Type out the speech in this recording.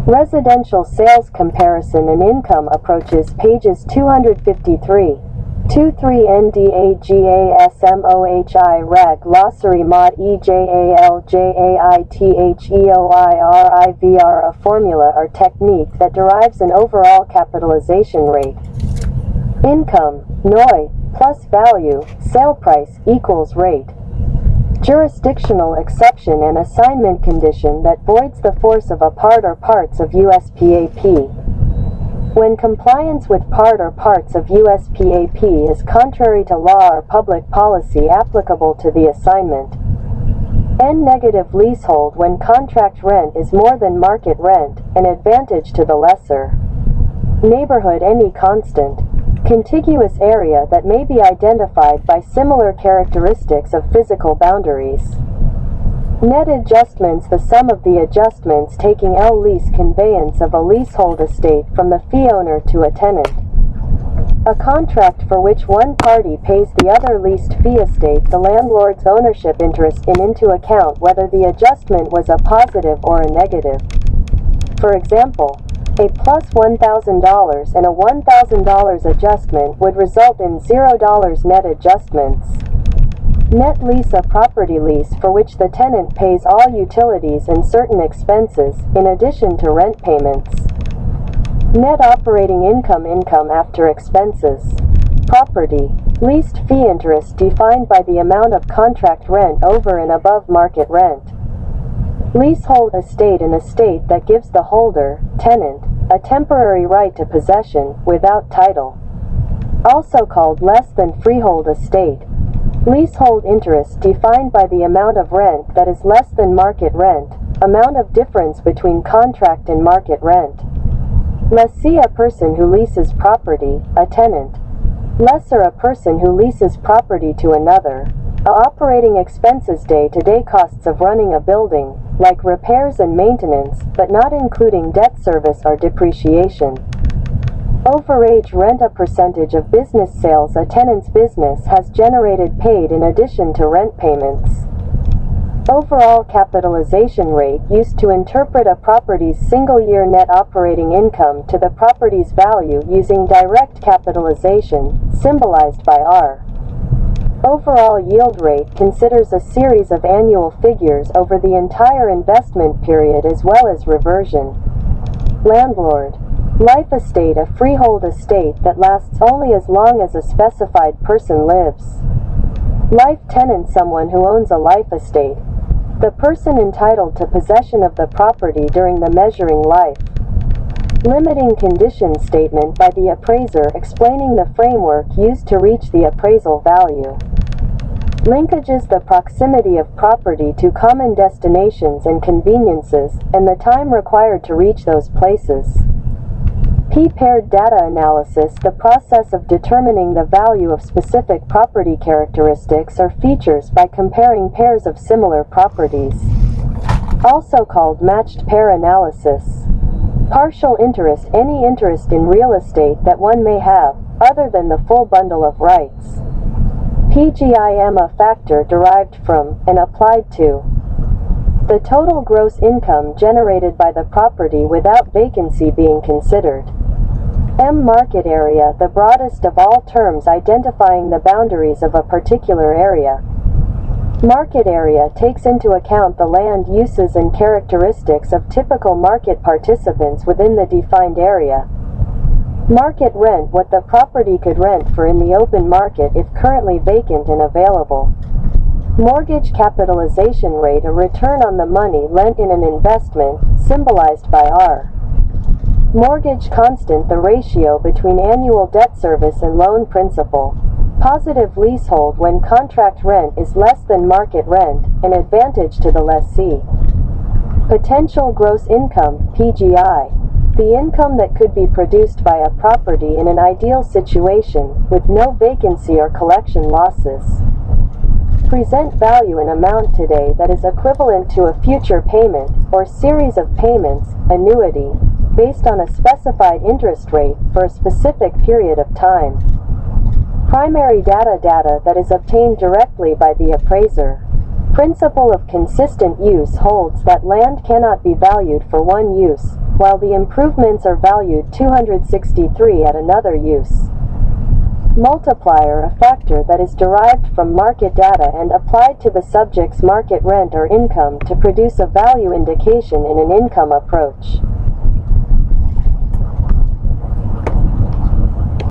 Residential Sales Comparison and Income Approaches, pages 253. 23 NDAGASMOHI Reg Glossary Mod EJALJAITHEOIRIVR. A formula or technique that derives an overall capitalization rate. Income, NOI, plus value, sale price, equals rate. Jurisdictional exception and assignment condition that voids the force of a part or parts of USPAP. When compliance with part or parts of USPAP is contrary to law or public policy applicable to the assignment. N-negative leasehold when contract rent is more than market rent, an advantage to the lessor. Neighborhood any constant, contiguous area that may be identified by similar characteristics of physical boundaries. Net adjustments, the sum of the adjustments taking L lease conveyance of a leasehold estate from the fee owner to a tenant. A contract for which one party pays the other leased fee estate the landlord's ownership interest into account whether the adjustment was a positive or a negative. For example, a plus $1,000 and a $1,000 adjustment would result in $0 net adjustments. Net lease, a property lease for which the tenant pays all utilities and certain expenses, in addition to rent payments. Net operating income, income after expenses. Property, leased fee interest defined by the amount of contract rent over and above market rent. Leasehold estate, an estate that gives the holder, tenant, a temporary right to possession, without title. Also called less than freehold estate. Leasehold interest defined by the amount of rent that is less than market rent, amount of difference between contract and market rent. Lessee, a person who leases property, a tenant. Lessor, a person who leases property to another. Operating expenses, day-to-day costs of running a building, like repairs and maintenance, but not including debt service or depreciation. Overage rent, a percentage of business sales a tenant's business has generated paid in addition to rent payments. Overall capitalization rate, used to interpret a property's single-year net operating income to the property's value using direct capitalization, symbolized by R. Overall yield rate considers a series of annual figures over the entire investment period as well as reversion. Landlord. Life estate, a freehold estate that lasts only as long as a specified person lives. Life tenant, someone who owns a life estate. The person entitled to possession of the property during the measuring life. Limiting condition statement by the appraiser explaining the framework used to reach the appraisal value. Linkages, the proximity of property to common destinations and conveniences, and the time required to reach those places. P-paired data analysis, the process of determining the value of specific property characteristics or features by comparing pairs of similar properties. Also called matched pair analysis. Partial interest, any interest in real estate that one may have, other than the full bundle of rights. PGIM, a factor derived from, and applied to, the total gross income generated by the property without vacancy being considered. M. Market area, the broadest of all terms identifying the boundaries of a particular area. Market area takes into account the land uses and characteristics of typical market participants within the defined area. Market rent, what the property could rent for in the open market if currently vacant and available. Mortgage capitalization rate, a return on the money lent in an investment, symbolized by R. Mortgage constant, the ratio between annual debt service and loan principal. Positive leasehold when contract rent is less than market rent, an advantage to the lessee. Potential gross income, PGI. The income that could be produced by a property in an ideal situation, with no vacancy or collection losses. Present value, an amount today that is equivalent to a future payment, or series of payments, annuity, based on a specified interest rate for a specific period of time. Primary data, data that is obtained directly by the appraiser. Principle of consistent use holds that land cannot be valued for one use, while the improvements are valued $263 at another use. Multiplier, a factor that is derived from market data and applied to the subject's market rent or income to produce a value indication in an income approach.